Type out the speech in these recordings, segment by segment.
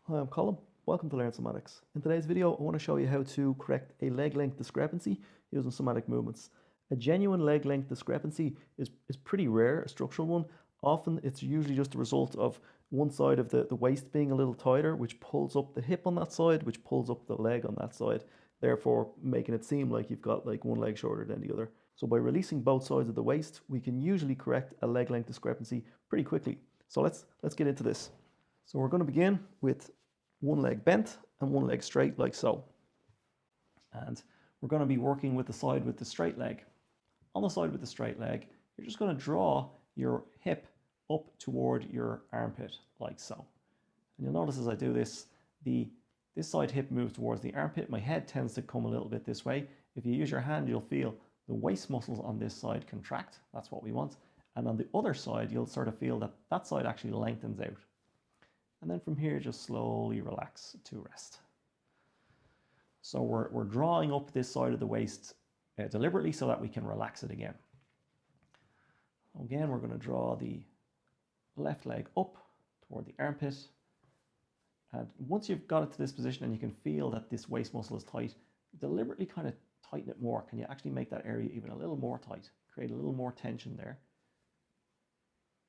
Hi, I'm Colin. Welcome to Learnsomatics. In today's video, I want to show you how to correct a leg length discrepancy using somatic movements. A genuine leg length discrepancy is pretty rare, a structural one. Often it's usually just a result of one side of the waist being a little tighter, which pulls up the hip on that side, which pulls up the leg on that side, therefore making it seem like you've got like one leg shorter than the other. So by releasing both sides of the waist, we can usually correct a leg length discrepancy pretty quickly. So let's get into this. So we're going to begin with one leg bent and one leg straight like so. And we're going to be working with the side with the straight leg. On the side with the straight leg, you're just going to draw your hip up toward your armpit like so. And you'll notice as I do this, this side hip moves towards the armpit. My head tends to come a little bit this way. If you use your hand, you'll feel the waist muscles on this side contract. That's what we want. And on the other side, you'll sort of feel that that side actually lengthens out. And then from here, just slowly relax to rest. So we're drawing up this side of the waist deliberately so that we can relax it again. Again, we're going to draw the left leg up toward the armpit. And once you've got it to this position and you can feel that this waist muscle is tight, deliberately kind of tighten it more. Can you actually make that area even a little more tight? Create a little more tension there.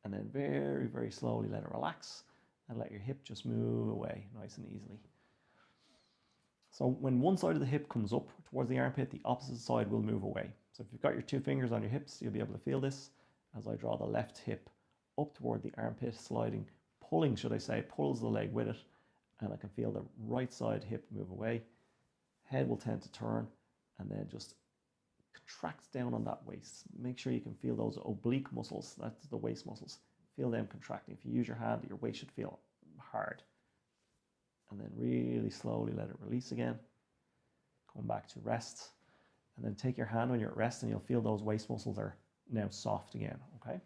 And then very, very slowly let it relax and let your hip just move away nice and easily. So when one side of the hip comes up towards the armpit, the opposite side will move away. So if you've got your two fingers on your hips, you'll be able to feel this as I draw the left hip up toward the armpit, sliding, pulling, should I say, pulls the leg with it. And I can feel the right side hip move away. Head will tend to turn and then just contract down on that waist. Make sure you can feel those oblique muscles, that's the waist muscles. Feel them contracting. If you use your hand, your waist should feel hard. And then really slowly let it release again. Come back to rest. And then take your hand when you're at rest and you'll feel those waist muscles are now soft again, okay?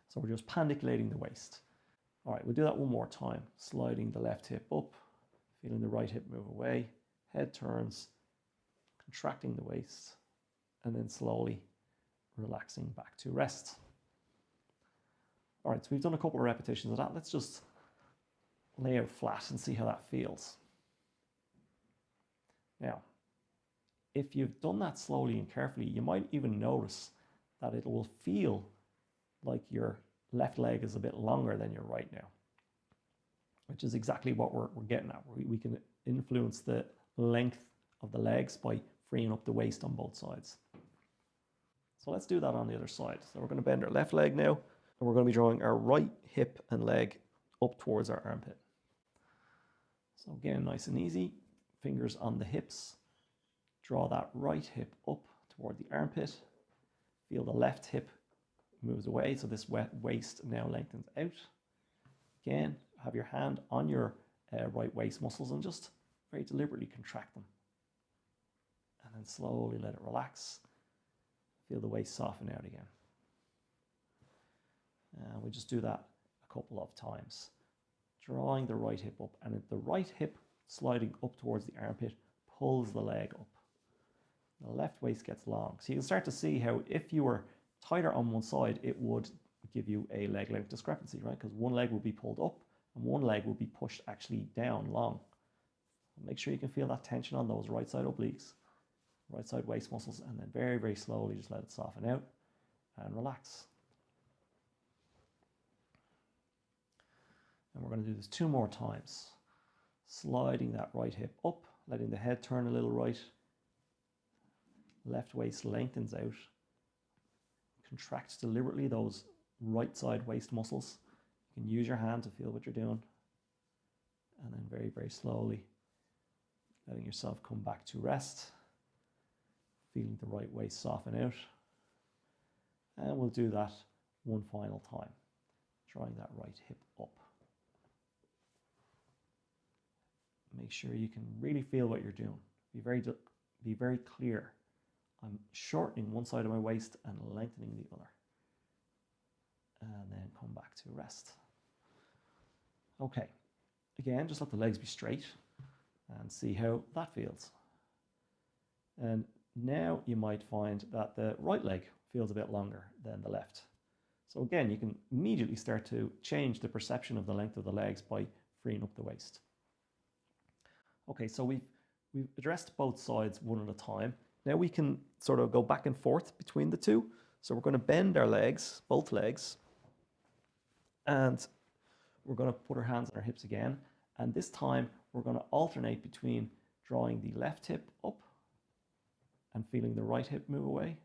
So we're just pandiculating the waist. All right, we'll do that one more time. Sliding the left hip up, feeling the right hip move away. Head turns, contracting the waist, and then slowly relaxing back to rest. All right, so we've done a couple of repetitions of that. Let's just lay out flat and see how that feels. Now, if you've done that slowly and carefully, you might even notice that it will feel like your left leg is a bit longer than your right now, which is exactly what we're getting at. We can influence the length of the legs by freeing up the waist on both sides. So let's do that on the other side. So we're going to bend our left leg now, and we're going to be drawing our right hip and leg up towards our armpit. So again, nice and easy, fingers on the hips. Draw that right hip up toward the armpit. Feel the left hip moves away, so this waist now lengthens out. Again, have your hand on your right waist muscles and just very deliberately contract them. And then slowly let it relax. Feel the waist soften out again. And we just do that a couple of times. Drawing the right hip up, and the right hip sliding up towards the armpit pulls the leg up. The left waist gets long. So you can start to see how if you were tighter on one side, it would give you a leg length discrepancy, right? Because one leg would be pulled up and one leg would be pushed actually down long. Make sure you can feel that tension on those right side obliques, right side waist muscles, and then very, very slowly just let it soften out and relax. And we're going to do this 2 more times. Sliding that right hip up, letting the head turn a little right. Left waist lengthens out. Contract deliberately those right side waist muscles. You can use your hand to feel what you're doing. And then very, very slowly letting yourself come back to rest. Feeling the right waist soften out. And we'll do that one final time. Drawing that right hip up. Make sure you can really feel what you're doing. Be very clear. I'm shortening one side of my waist and lengthening the other. And then come back to rest. Okay, again, just let the legs be straight and see how that feels. And now you might find that the right leg feels a bit longer than the left. So again, you can immediately start to change the perception of the length of the legs by freeing up the waist. Okay, so we've addressed both sides one at a time. Now we can sort of go back and forth between the two. So we're going to bend our legs, both legs, and we're going to put our hands on our hips again. And this time we're going to alternate between drawing the left hip up and feeling the right hip move away,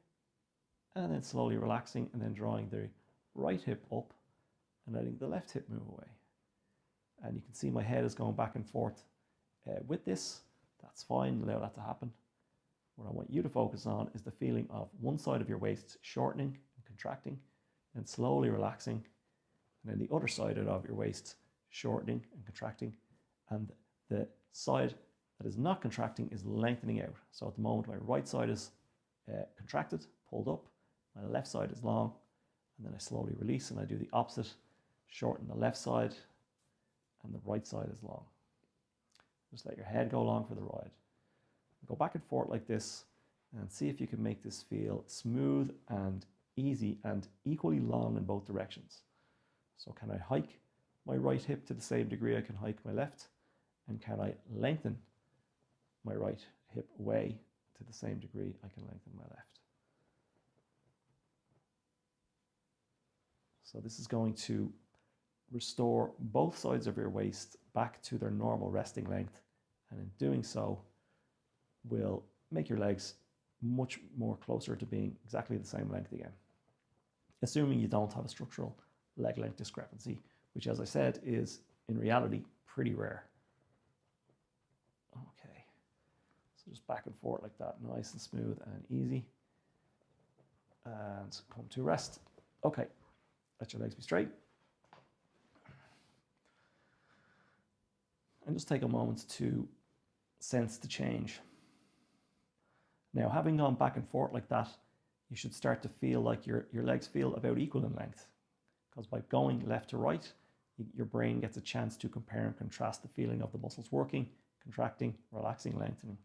and then slowly relaxing and then drawing the right hip up and letting the left hip move away. And you can see my head is going back and forth with this. That's fine, allow that to happen. What I want you to focus on is the feeling of one side of your waist shortening and contracting and slowly relaxing, and then the other side of your waist shortening and contracting, and the side that is not contracting is lengthening out. So at the moment my right side is contracted, pulled up, my left side is long, and then I slowly release and I do the opposite, shorten the left side and the right side is long. Just let your head go long for the ride. Go back and forth like this and see if you can make this feel smooth and easy and equally long in both directions. So can I hike my right hip to the same degree I can hike my left? And can I lengthen my right hip away to the same degree I can lengthen my left? So this is going to restore both sides of your waist back to their normal resting length, and in doing so will make your legs much more closer to being exactly the same length again, assuming you don't have a structural leg length discrepancy, which, as I said, is in reality pretty rare. Okay, so just back and forth like that, nice and smooth and easy, and come to rest. Okay, let your legs be straight. And just take a moment to sense the change. Now, having gone back and forth like that, you should start to feel like your legs feel about equal in length, because by going left to right, your brain gets a chance to compare and contrast the feeling of the muscles working, contracting, relaxing, lengthening.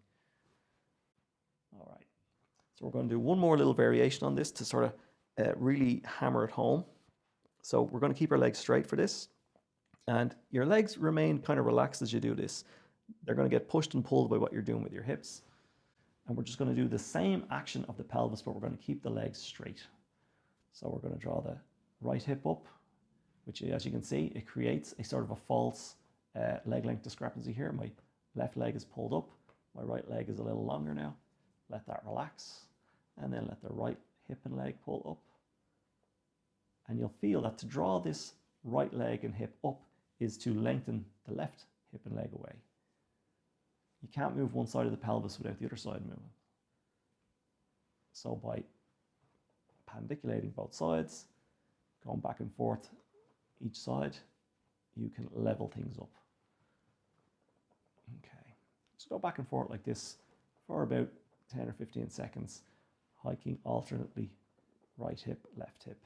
All right, so we're going to do one more little variation on this to sort of really hammer it home. So we're going to keep our legs straight for this. And your legs remain kind of relaxed as you do this. They're going to get pushed and pulled by what you're doing with your hips. And we're just going to do the same action of the pelvis, but we're going to keep the legs straight. So we're going to draw the right hip up, which, as you can see, it creates a sort of a false leg length discrepancy here. My left leg is pulled up. My right leg is a little longer now. Let that relax. And then let the right hip and leg pull up. And you'll feel that to draw this right leg and hip up is to lengthen the left hip and leg away. You can't move one side of the pelvis without the other side moving. So by pandiculating both sides, going back and forth each side, you can level things up. Okay, just go back and forth like this for about 10 or 15 seconds, hiking alternately right hip, left hip,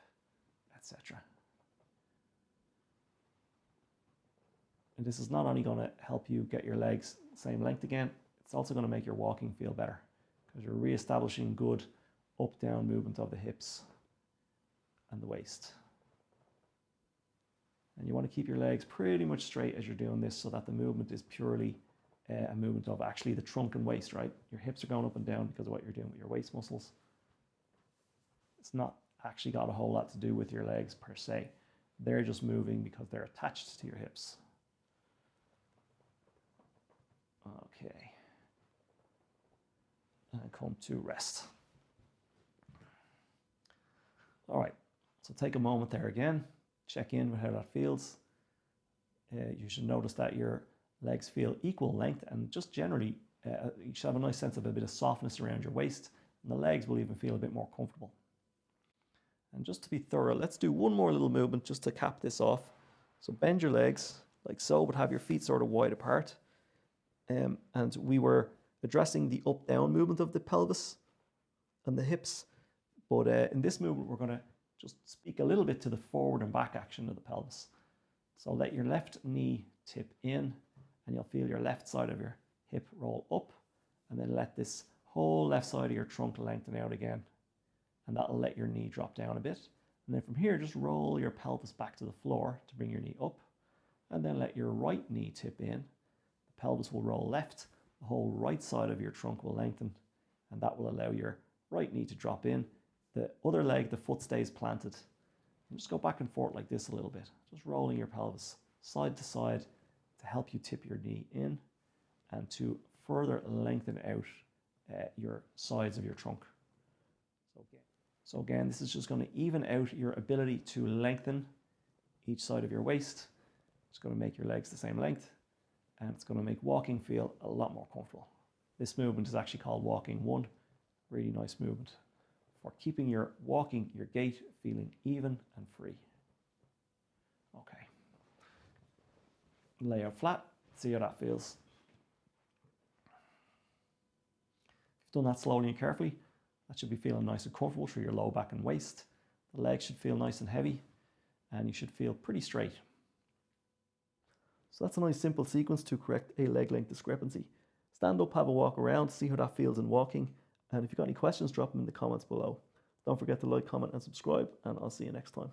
etc. And this is not only going to help you get your legs same length again, it's also going to make your walking feel better, because you're re-establishing good up-down movement of the hips and the waist. And you want to keep your legs pretty much straight as you're doing this, so that the movement is purely a movement of actually the trunk and waist, right? Your hips are going up and down because of what you're doing with your waist muscles. It's not actually got a whole lot to do with your legs per se. They're just moving because they're attached to your hips. Okay, and come to rest. All right, so take a moment there again, check in with how that feels. You should notice that your legs feel equal length, and just generally, you should have a nice sense of a bit of softness around your waist, and the legs will even feel a bit more comfortable. And just to be thorough, let's do one more little movement just to cap this off. So bend your legs like so, but have your feet sort of wide apart. And we were addressing the up-down movement of the pelvis and the hips. But in this movement, we're going to just speak a little bit to the forward and back action of the pelvis. So let your left knee tip in, and you'll feel your left side of your hip roll up. And then let this whole left side of your trunk lengthen out again. And that'll let your knee drop down a bit. And then from here, just roll your pelvis back to the floor to bring your knee up. and then let your right knee tip in. The pelvis will roll left, the whole right side of your trunk will lengthen, and that will allow your right knee to drop in. The other leg, the foot stays planted. And just go back and forth like this a little bit, just rolling your pelvis side to side to help you tip your knee in and to further lengthen out your sides of your trunk. So again, this is just going to even out your ability to lengthen each side of your waist. It's going to make your legs the same length, and it's going to make walking feel a lot more comfortable. This movement is actually called walking 1. Really nice movement for keeping your walking, your gait feeling even and free. Okay. Lay out flat, see how that feels. If you've done that slowly and carefully, that should be feeling nice and comfortable through your low back and waist. The legs should feel nice and heavy, and you should feel pretty straight. So that's a nice simple sequence to correct a leg length discrepancy. Stand up, have a walk around, see how that feels in walking. And if you've got any questions, drop them in the comments below. Don't forget to like, comment, and subscribe, and I'll see you next time.